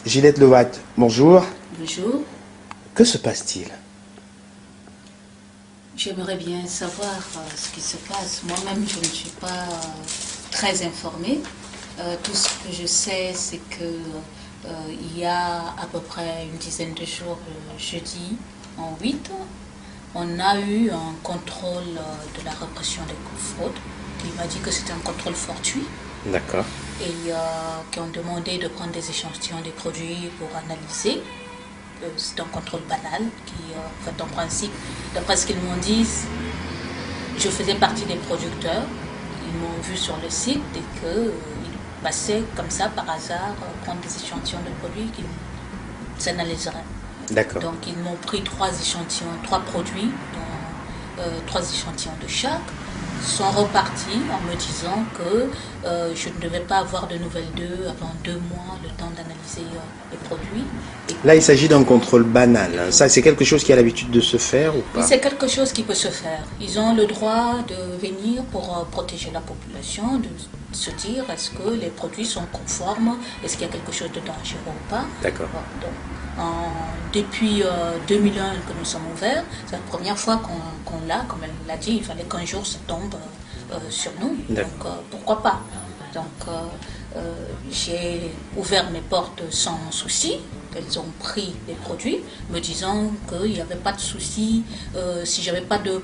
Gillette Lovat, bonjour. Bonjour. Que se passe-t-il? J'aimerais bien savoir ce qui se passe. Moi-même, je ne suis pas très informée. Tout ce que je sais, c'est que il y a à peu près une dizaine de jours, jeudi, en 8, on a eu un contrôle de la répression des fraudes. Il m'a dit que c'était un contrôle fortuit. D'accord. Et qui ont demandé de prendre des échantillons des produits pour analyser. C'est un contrôle banal qui, en fait, en principe, d'après ce qu'ils m'ont dit, je faisais partie des producteurs. Ils m'ont vu sur le site et qu'ils passaient comme ça par hasard prendre des échantillons de produits qu'ils s'analyseraient. D'accord. Donc ils m'ont pris 3 échantillons, 3 produits, dont 3 échantillons de chaque, sont repartis en me disant que je ne devais pas avoir de nouvelles d'eux avant 2 mois, le temps d'analyser les produits. Et là, il s'agit d'un contrôle banal. Hein. Ça, c'est quelque chose qui a l'habitude de se faire ou pas? C'est quelque chose qui peut se faire. Ils ont le droit de venir pour protéger la population, de se dire est-ce que les produits sont conformes, est-ce qu'il y a quelque chose de dangereux ou pas. D'accord. Depuis 2001 que nous sommes ouverts, c'est la première fois qu'on l'a, comme elle l'a dit, il fallait qu'un jour ça tombe sur nous. Donc pourquoi pas. Donc j'ai ouvert mes portes sans souci. Elles ont pris les produits, me disant qu'il n'y avait pas de souci si j'avais pas de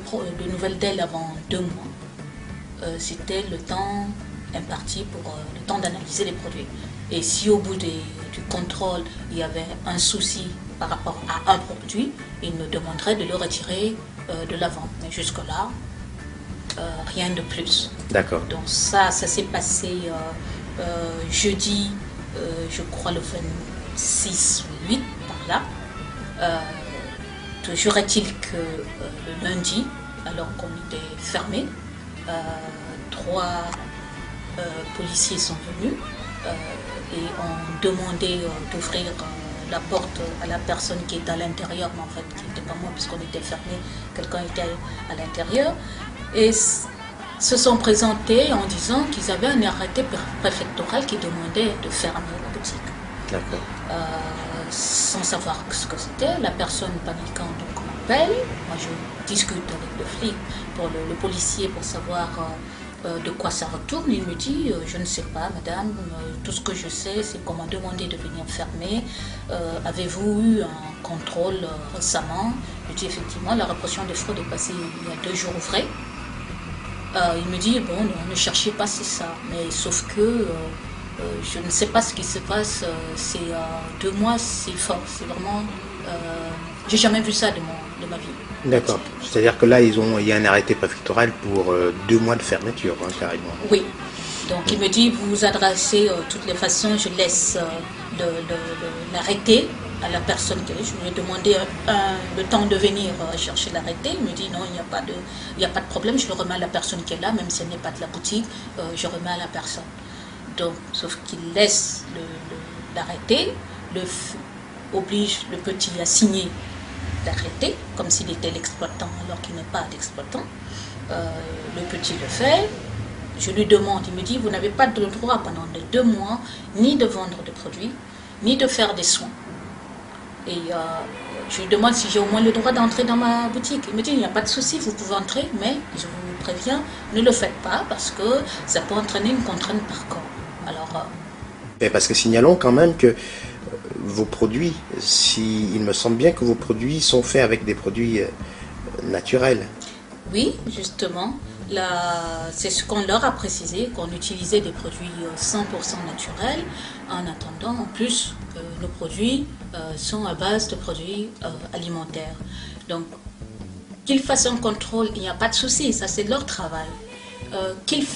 nouvelles d'elles avant 2 mois. C'était le temps imparti pour le temps d'analyser les produits. Et si au bout du contrôle, il y avait un souci par rapport à un produit, ils me demanderaient de le retirer de la vente. Mais jusque-là, rien de plus. D'accord. Donc ça s'est passé jeudi, je crois le 26 ou 8, par là. Toujours est-il que le lundi, alors qu'on était fermé, 3 policiers sont venus et ont demandé d'ouvrir la porte à la personne qui est à l'intérieur, mais en fait qui n'était pas moi puisqu'on était fermé, quelqu'un était à l'intérieur, et se sont présentés en disant qu'ils avaient un arrêté préfectoral qui demandait de fermer la boutique. D'accord. Sans savoir ce que c'était, la personne paniquant donc m'appelle, moi je discute avec le flic, le policier pour savoir de quoi ça retourne. Il me dit je ne sais pas madame, tout ce que je sais c'est qu'on m'a demandé de venir fermer. Avez-vous eu un contrôle récemment? Je dis effectivement la répression des fraudes est passée il y a 2 jours ouvrés. Il me dit bon non, ne cherchez pas, c'est ça, mais sauf que je ne sais pas ce qui se passe, c'est 2 mois, c'est fort, c'est vraiment j'ai jamais vu ça de ma vie. D'accord. C'est-à-dire que là, il y a un arrêté préfectoral pour 2 mois de fermeture, hein, carrément. Oui. Donc il me dit, vous vous adressez de toutes les façons, je laisse l'arrêté à la personne que je lui ai demandé le temps de venir chercher l'arrêté. Il me dit non, il n'y a pas de problème, je le remets à la personne qui est là, même si elle n'est pas de la boutique, je remets à la personne. Donc, sauf qu'il laisse l'arrêté, oblige le petit à signer d'arrêter, comme s'il était l'exploitant alors qu'il n'est pas l'exploitant. Le petit le fait, je lui demande, il me dit, vous n'avez pas le droit pendant les 2 mois, ni de vendre de produits, ni de faire des soins. Et je lui demande si j'ai au moins le droit d'entrer dans ma boutique. Il me dit, il n'y a pas de souci, vous pouvez entrer, mais je vous préviens, ne le faites pas parce que ça peut entraîner une contrainte par corps. Alors, parce que signalons quand même que vos produits, il me semble bien que vos produits sont faits avec des produits naturels. Oui, justement, c'est ce qu'on leur a précisé, qu'on utilisait des produits 100% naturels, en attendant en plus que nos produits sont à base de produits alimentaires. Donc, qu'ils fassent un contrôle, il n'y a pas de souci, ça c'est leur travail. Qu'ils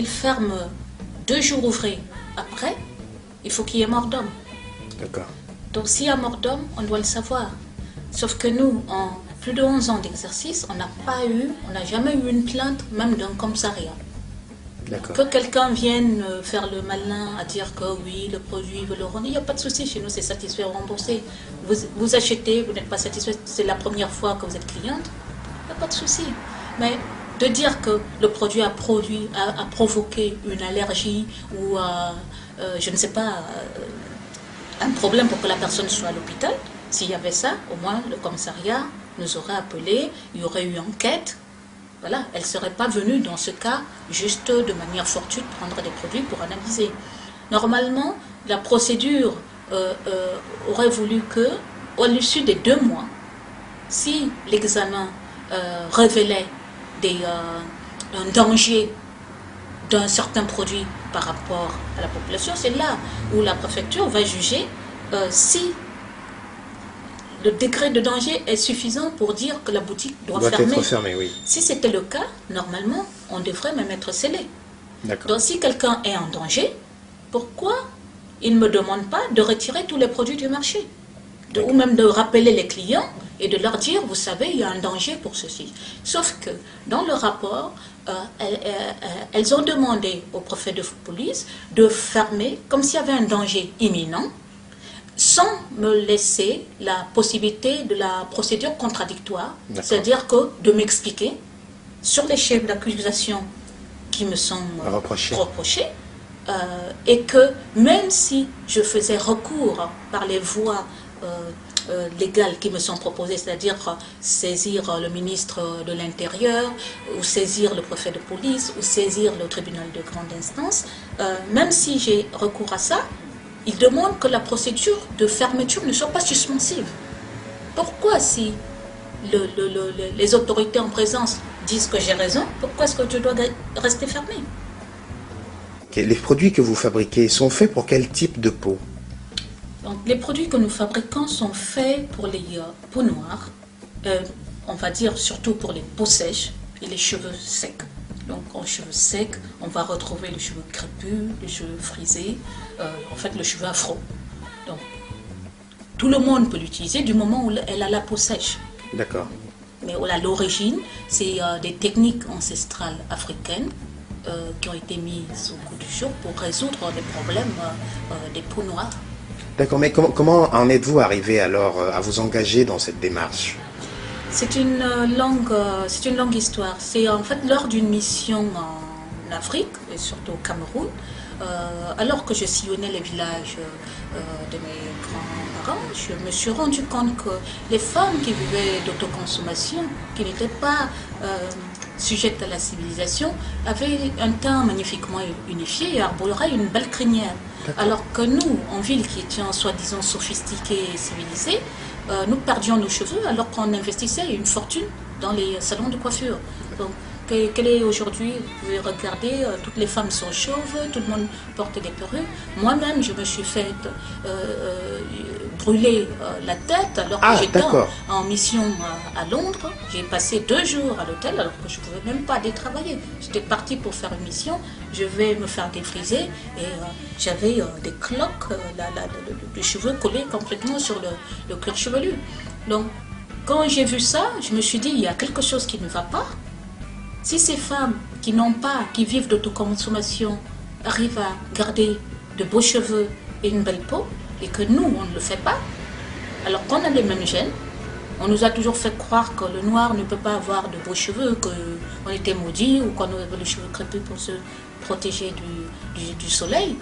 ferment 2 jours ouvrés après, il faut qu'il y ait mort d'homme. D'accord. Donc s'il y a mort d'homme, on doit le savoir. Sauf que nous, en plus de 11 ans d'exercice, on n'a jamais eu une plainte, même d'un commissariat. D'accord. Que quelqu'un vienne faire le malin à dire que oui, le produit veut le rendre, il n'y a pas de souci, chez nous c'est satisfait ou remboursé. Vous achetez, vous n'êtes pas satisfait, c'est la première fois que vous êtes cliente, il n'y a pas de souci. Mais de dire que le produit a provoqué une allergie ou je ne sais pas, un problème pour que la personne soit à l'hôpital. S'il y avait ça, au moins le commissariat nous aurait appelé, il y aurait eu enquête. Voilà, elle ne serait pas venue dans ce cas juste de manière fortuite prendre des produits pour analyser. Normalement, la procédure aurait voulu que, à l'issue des 2 mois, si l'examen révélait un danger d'un certain produit par rapport à la population, c'est là où la préfecture va juger si le degré de danger est suffisant pour dire que la boutique doit fermer. Être fermée, oui. Si c'était le cas, normalement, on devrait même être scellé. D'accord. Donc si quelqu'un est en danger, pourquoi il ne me demande pas de retirer tous les produits du marché ou même de rappeler les clients et de leur dire, vous savez, il y a un danger pour ceci. Sauf que dans le rapport, elles ont demandé au préfet de police de fermer comme s'il y avait un danger imminent, sans me laisser la possibilité de la procédure contradictoire, c'est-à-dire que de m'expliquer sur les chefs d'accusation qui me sont reprochés, et que même si je faisais recours par les voies légales qui me sont proposées, c'est-à-dire saisir le ministre de l'Intérieur, ou saisir le préfet de police, ou saisir le tribunal de grande instance, même si j'ai recours à ça, il demande que la procédure de fermeture ne soit pas suspensive. Pourquoi, si les autorités en présence disent que j'ai raison, pourquoi est-ce que je dois rester fermé? Les produits que vous fabriquez sont faits pour quel type de peau? Donc, les produits que nous fabriquons sont faits pour les peaux noires, on va dire surtout pour les peaux sèches et les cheveux secs. Donc en cheveux secs, on va retrouver les cheveux crépus, les cheveux frisés, en fait le cheveu afro. Donc tout le monde peut l'utiliser du moment où elle a la peau sèche. D'accord. Mais à l'origine, c'est des techniques ancestrales africaines qui ont été mises au goût du jour pour résoudre les problèmes des peaux noires. D'accord, mais comment en êtes-vous arrivé alors à vous engager dans cette démarche? C'est une longue histoire. C'est en fait lors d'une mission en Afrique, et surtout au Cameroun, alors que je sillonnais les villages de mes grands-parents, je me suis rendu compte que les femmes qui vivaient d'autoconsommation, qui n'étaient pas sujettes à la civilisation, avaient un teint magnifiquement unifié et arboraient une belle crinière. Alors que nous, en ville, qui étions soi-disant sophistiqués et civilisés, nous perdions nos cheveux alors qu'on investissait une fortune dans les salons de coiffure. Donc, quelle est aujourd'hui, vous pouvez regarder, toutes les femmes sont chauves, tout le monde porte des perruques. Moi-même, je me suis fait brûler la tête alors que j'étais en mission à Londres. J'ai passé 2 jours à l'hôtel alors que je ne pouvais même pas aller travailler. J'étais partie pour faire une mission, je vais me faire défriser et j'avais des cloques de cheveux collés complètement sur le cuir chevelu. Donc, quand j'ai vu ça, je me suis dit, il y a quelque chose qui ne va pas. Si ces femmes qui n'ont pas, qui vivent d'autoconsommation, arrivent à garder de beaux cheveux et une belle peau, et que nous, on ne le fait pas, alors qu'on a les mêmes gènes, on nous a toujours fait croire que le noir ne peut pas avoir de beaux cheveux, qu'on était maudit ou qu'on avait les cheveux crépus pour se protéger du soleil.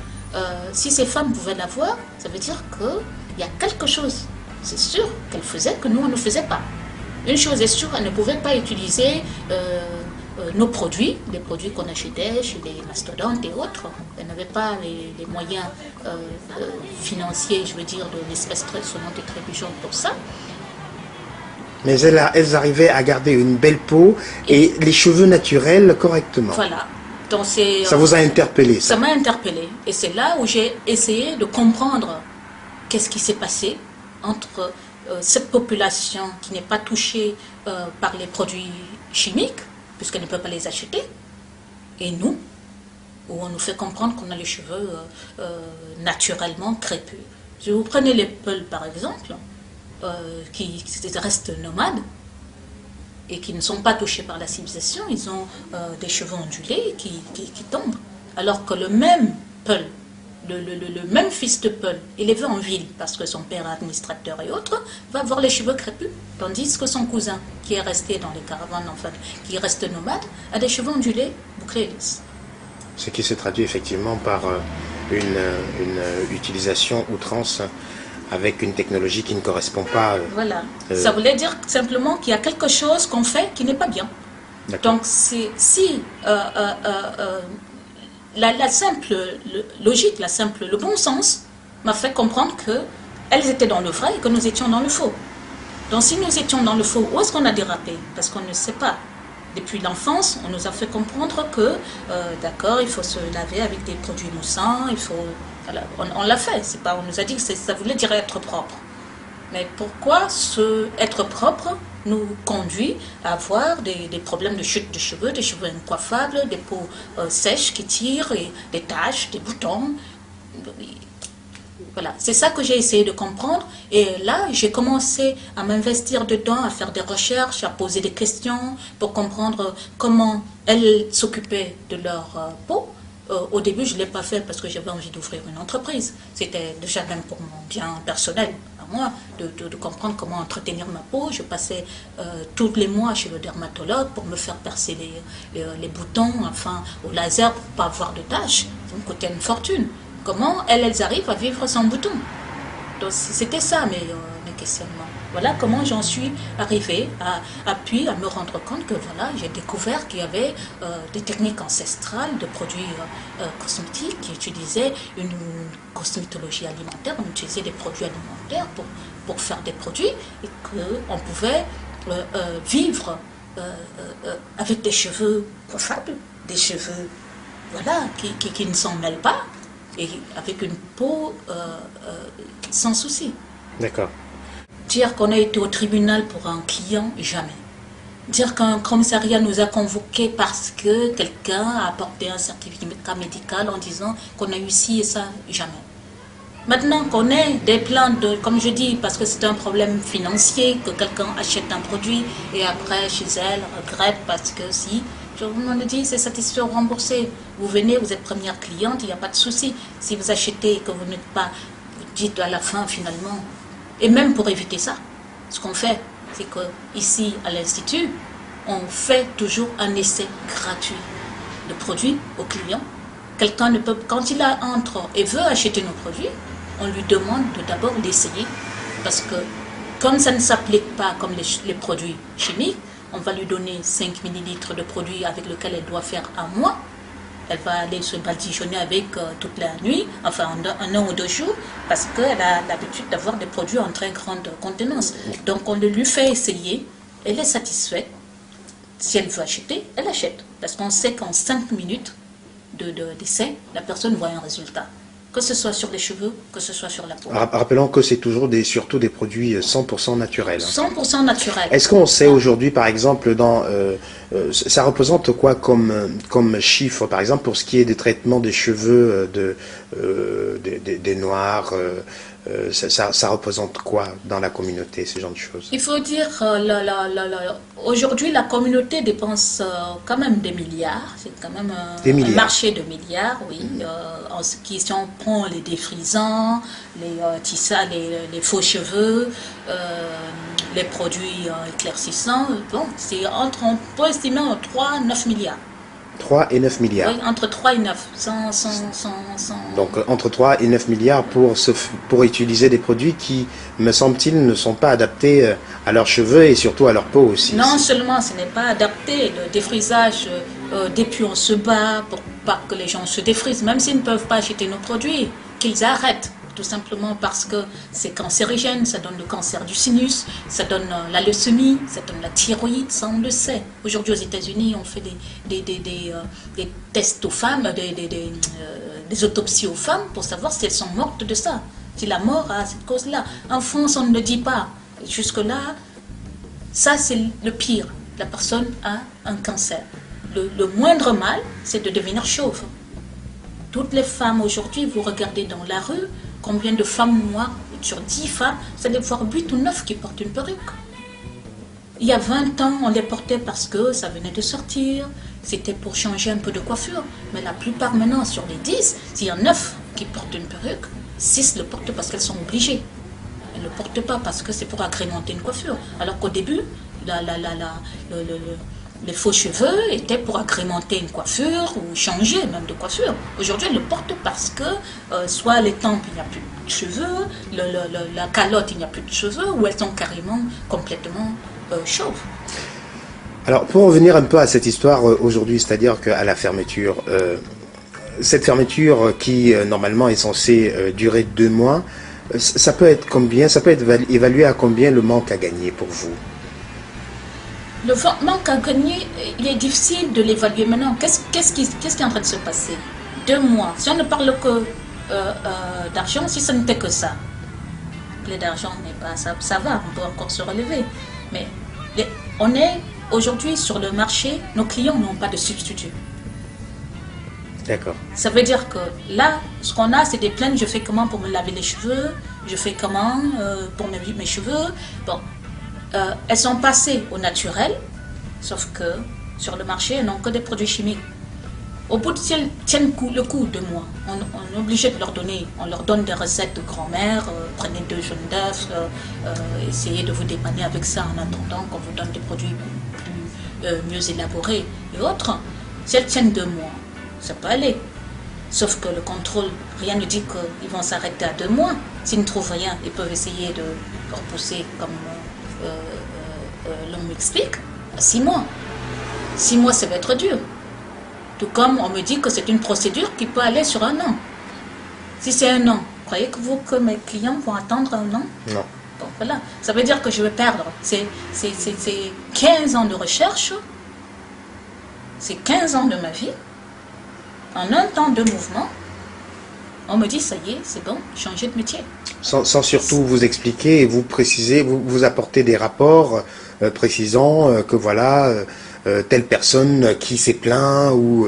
Si ces femmes pouvaient l'avoir, ça veut dire qu'il y a quelque chose, c'est sûr, qu'elles faisaient que nous, on ne faisait pas. Une chose est sûre, elles ne pouvaient pas utiliser nos produits, les produits qu'on achetait chez les mastodontes et autres. Elles n'avaient pas les moyens financiers, je veux dire, de l'espèce très sonnante et trébuchante pour ça. Mais elles arrivaient à garder une belle peau et les cheveux naturels correctement. Voilà. Donc ça vous a interpellé, ça? Ça m'a interpellé. Et c'est là où j'ai essayé de comprendre qu'est-ce qui s'est passé entre cette population qui n'est pas touchée par les produits chimiques, puisqu'elle ne peut pas les acheter, et nous, où on nous fait comprendre qu'on a les cheveux naturellement crépus. Si vous prenez les Peuls par exemple, qui restent nomades, et qui ne sont pas touchés par la civilisation, ils ont des cheveux ondulés qui tombent. Alors que le même Peul, le même fils de Peul, élevé en ville, parce que son père est administrateur et autres, va avoir les cheveux crépus, tandis que son cousin, qui est resté dans les caravanes, enfin, qui reste nomade, a des cheveux ondulés, bouclés et lisses. Ce qui se traduit effectivement par une utilisation outrance avec une technologie qui ne correspond pas. Voilà. Ça voulait dire simplement qu'il y a quelque chose qu'on fait qui n'est pas bien. Donc, si la simple logique, le bon sens m'a fait comprendre qu'elles étaient dans le vrai et que nous étions dans le faux. Donc, si nous étions dans le faux, où est-ce qu'on a dérapé? Parce qu'on ne sait pas. Depuis l'enfance, on nous a fait comprendre que, d'accord, il faut se laver avec des produits innocents, il faut... Voilà, on l'a fait, c'est pas, on nous a dit que ça voulait dire être propre. Mais pourquoi être propre nous conduit à avoir des problèmes de chute de cheveux, des cheveux incoiffables, des peaux sèches qui tirent, et des taches, des boutons? Voilà, c'est ça que j'ai essayé de comprendre. Et là, j'ai commencé à m'investir dedans, à faire des recherches, à poser des questions pour comprendre comment elles s'occupaient de leur peau. Au début, je ne l'ai pas fait parce que j'avais envie d'ouvrir une entreprise. C'était déjà même pour mon bien personnel, à moi, de comprendre comment entretenir ma peau. Je passais tous les mois chez le dermatologue pour me faire percer les boutons, enfin, au laser pour ne pas avoir de taches. Ça me coûtait une fortune. Comment elles arrivent à vivre sans boutons? Donc c'était ça mes questionnements. Voilà comment j'en suis arrivée puis à me rendre compte que voilà, j'ai découvert qu'il y avait des techniques ancestrales de produits cosmétiques qui utilisaient une cosmétologie alimentaire, on utilisait des produits alimentaires pour faire des produits et qu'on pouvait vivre avec des cheveux coiffables, des cheveux voilà, qui ne s'en mêlent pas et avec une peau sans souci. D'accord. Dire qu'on a été au tribunal pour un client, jamais. Dire qu'un commissariat nous a convoqués parce que quelqu'un a apporté un certificat médical en disant qu'on a eu ci et ça, jamais. Maintenant qu'on ait des plaintes, comme je dis, parce que c'est un problème financier, que quelqu'un achète un produit et après chez elle regrette parce que si, je vous le dis, c'est satisfait ou remboursé. Vous venez, vous êtes première cliente, il n'y a pas de souci. Si vous achetez et que vous n'êtes pas, vous dites à la fin finalement. Et même pour éviter ça, ce qu'on fait, c'est qu'ici à l'Institut, on fait toujours un essai gratuit de produits aux clients. Quelqu'un ne peut, quand il entre et veut acheter nos produits, on lui demande de d'abord l'essayer. Parce que comme ça ne s'applique pas comme les produits chimiques, on va lui donner 5 millilitres de produits avec lesquels elle doit faire un mois. Elle va aller se badigeonner avec toute la nuit, enfin un ou 2 jours, parce qu'elle a l'habitude d'avoir des produits en très grande contenance. Donc on le lui fait essayer, elle est satisfaite. Si elle veut acheter, elle achète. Parce qu'on sait qu'en 5 minutes d'essai, la personne voit un résultat. Que ce soit sur les cheveux, que ce soit sur la peau. Rappelons que c'est toujours surtout des produits 100% naturels. 100% naturels. Est-ce qu'on sait aujourd'hui, par exemple, ça représente quoi comme chiffre, par exemple, pour ce qui est des traitements des cheveux des noirs, ça représente quoi dans la communauté, ce genre de choses? Il faut dire, aujourd'hui, la communauté dépense quand même des milliards. C'est quand même un marché de milliards, oui. En ce qui, si on prend les défrisants, les faux cheveux, les produits éclaircissants, bon, on peut estimer entre 3 et 9 milliards. 3 et 9 milliards. Oui, entre 3 et 9. Donc entre 3 et 9 milliards pour utiliser des produits qui, me semble-t-il, ne sont pas adaptés à leurs cheveux et surtout à leur peau aussi. Non seulement ce n'est pas adapté, le défrisage, depuis on se bat pour pas que les gens se défrisent, même s'ils ne peuvent pas acheter nos produits, qu'ils arrêtent. Tout simplement parce que c'est cancérigène, ça donne le cancer du sinus, ça donne la leucémie, ça donne la thyroïde, ça on le sait. Aujourd'hui aux États-Unis, on fait des tests aux femmes, des autopsies aux femmes pour savoir si elles sont mortes de ça, si la mort a cette cause-là. En France, on ne le dit pas. Jusque-là, ça c'est le pire. La personne a un cancer. Le moindre mal, c'est de devenir chauve. Toutes les femmes aujourd'hui, vous regardez dans la rue, combien de femmes noires, sur 10 femmes, vous allez voir 8 ou 9 qui portent une perruque. Il y a 20 ans, on les portait parce que ça venait de sortir, c'était pour changer un peu de coiffure. Mais la plupart maintenant, sur les 10, s'il y a 9 qui portent une perruque, 6 le portent parce qu'elles sont obligées. Elles ne le portent pas parce que c'est pour agrémenter une coiffure. Alors qu'au début, les faux cheveux étaient pour agrémenter une coiffure ou changer même de coiffure. Aujourd'hui, elles le portent parce que soit les tempes, il n'y a plus de cheveux, la calotte, il n'y a plus de cheveux, ou elles sont carrément complètement chauves. Alors, pour revenir un peu à cette histoire aujourd'hui, c'est-à-dire qu'à la fermeture, cette fermeture qui normalement est censée durer 2 mois, ça peut être combien, ça peut être évalué à combien le manque à gagner pour vous? Le manque à gagner, il est difficile de l'évaluer maintenant. Qu'est-ce qui est en train de se passer? 2 mois. Si on ne parle que d'argent, si ce n'était que ça, les d'argent n'est pas ça va, on peut encore se relever. Mais on est aujourd'hui sur le marché, nos clients n'ont pas de substitut. D'accord. Ça veut dire que là, ce qu'on a, c'est des plaintes. Je fais comment pour me laver les cheveux? Je fais comment pour mes cheveux? Bon. Elles sont passées au naturel, sauf que sur le marché, elles n'ont que des produits chimiques. Au bout de tiennent le coup de moi. On est obligé de leur donner, on leur donne des recettes de grand-mère, prenez 2 jaunes d'œufs, essayez de vous dépanner avec ça en attendant qu'on vous donne des produits mieux élaborés et autres. Si elles tiennent 2 mois, ça peut aller. Sauf que le contrôle, rien ne dit qu'ils vont s'arrêter à 2 mois. S'ils ne trouvent rien, ils peuvent essayer de repousser comme... l'on m'explique, 6 mois. 6 mois, ça va être dur. Tout comme on me dit que c'est une procédure qui peut aller sur 1 an. Si c'est 1 an, croyez-vous que mes clients vont attendre 1 an? Non. Bon, voilà. Ça veut dire que je vais perdre. C'est 15 ans de recherche, c'est 15 ans de ma vie, en un temps de mouvement. On me dit, ça y est, c'est bon, changez de métier. Sans surtout vous expliquer et vous préciser, vous apporter des rapports précisant que voilà, telle personne qui s'est plaint ou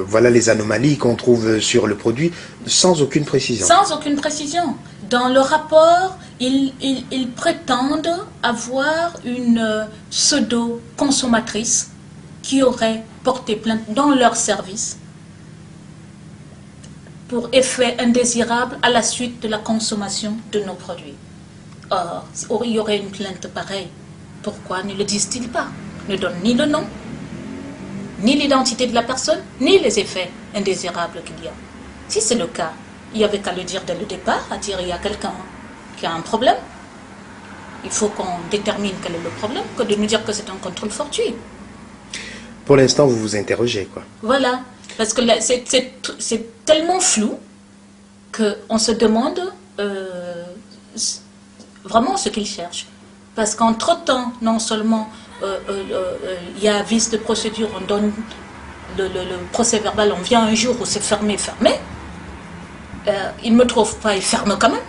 voilà les anomalies qu'on trouve sur le produit, sans aucune précision. Sans aucune précision. Dans le rapport, ils prétendent avoir une pseudo-consommatrice qui aurait porté plainte dans leur service pour effet indésirable à la suite de la consommation de nos produits. Or, il y aurait une plainte pareille. Pourquoi ne le disent-ils pas? Ne donnent ni le nom, ni l'identité de la personne, ni les effets indésirables qu'il y a. Si c'est le cas, il n'y avait qu'à le dire dès le départ, à dire il y a quelqu'un qui a un problème. Il faut qu'on détermine quel est le problème, que de nous dire que c'est un contrôle fortuit. Pour l'instant, vous vous interrogez, quoi. Voilà. Parce que c'est tellement flou qu'on se demande vraiment ce qu'ils cherchent. Parce qu'entre-temps, non seulement il y a vice de procédure, on donne le procès verbal, on vient un jour où c'est fermé, ils ne me trouvent pas, ils ferment quand même.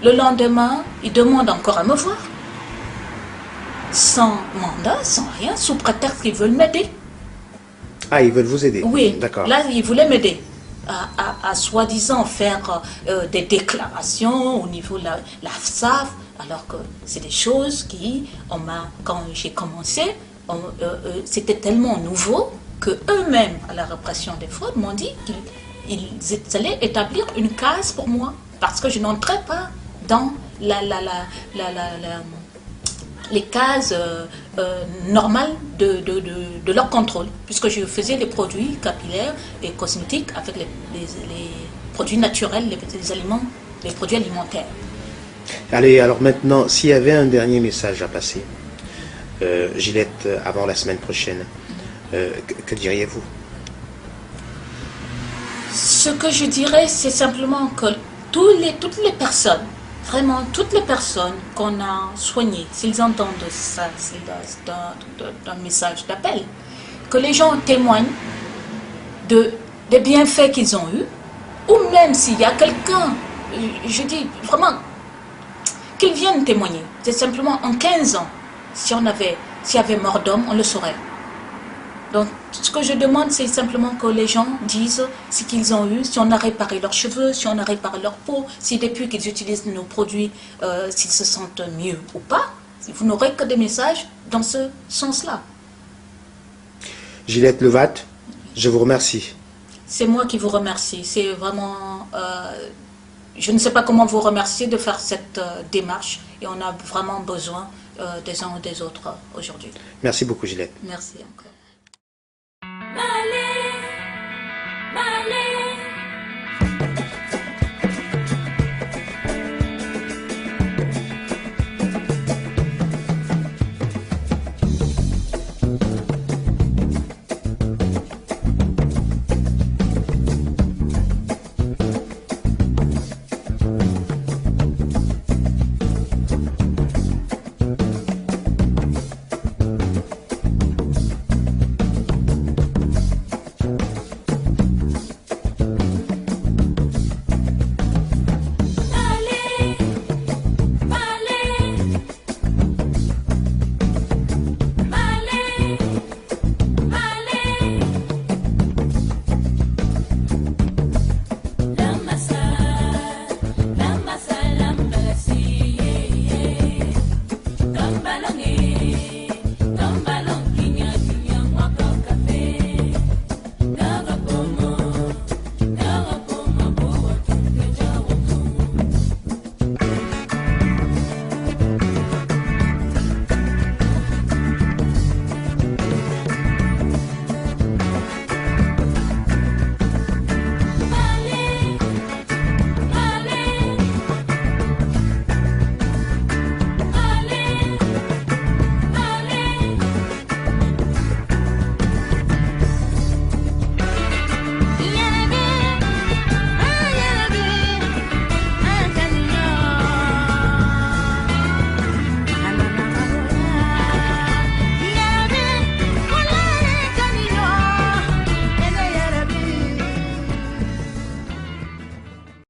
Le lendemain, ils demandent encore à me voir. Sans mandat, sans rien, sous prétexte qu'ils veulent m'aider. Ah, ils veulent vous aider? Oui, d'accord. Là, ils voulaient m'aider à soi-disant faire des déclarations au niveau de la FSAF, alors que c'est des choses quand j'ai commencé, c'était tellement nouveau que eux-mêmes, à la répression des fraudes, m'ont dit qu'ils allaient établir une case pour moi, parce que je n'entrais pas dans les cases normales de leur contrôle, puisque je faisais les produits capillaires et cosmétiques avec les produits naturels, les aliments, les produits alimentaires. Allez, alors maintenant, s'il y avait un dernier message à passer, Gilette, avant la semaine prochaine, que diriez-vous? Ce que je dirais, c'est simplement que toutes les personnes, vraiment toutes les personnes qu'on a soignées, s'ils entendent ça, c'est un message d'appel, que les gens témoignent des bienfaits qu'ils ont eus, ou même s'il y a quelqu'un, je dis vraiment, qu'ils viennent témoigner. C'est simplement en 15 ans, s'il y avait mort d'homme, on le saurait. Donc, ce que je demande, c'est simplement que les gens disent ce qu'ils ont eu, si on a réparé leurs cheveux, si on a réparé leur peau, si depuis qu'ils utilisent nos produits, s'ils se sentent mieux ou pas. Vous n'aurez que des messages dans ce sens-là. Gilette Levat, je vous remercie. C'est moi qui vous remercie. C'est vraiment... je ne sais pas comment vous remercier de faire cette démarche et on a vraiment besoin des uns ou des autres aujourd'hui. Merci beaucoup, Gillette. Merci encore.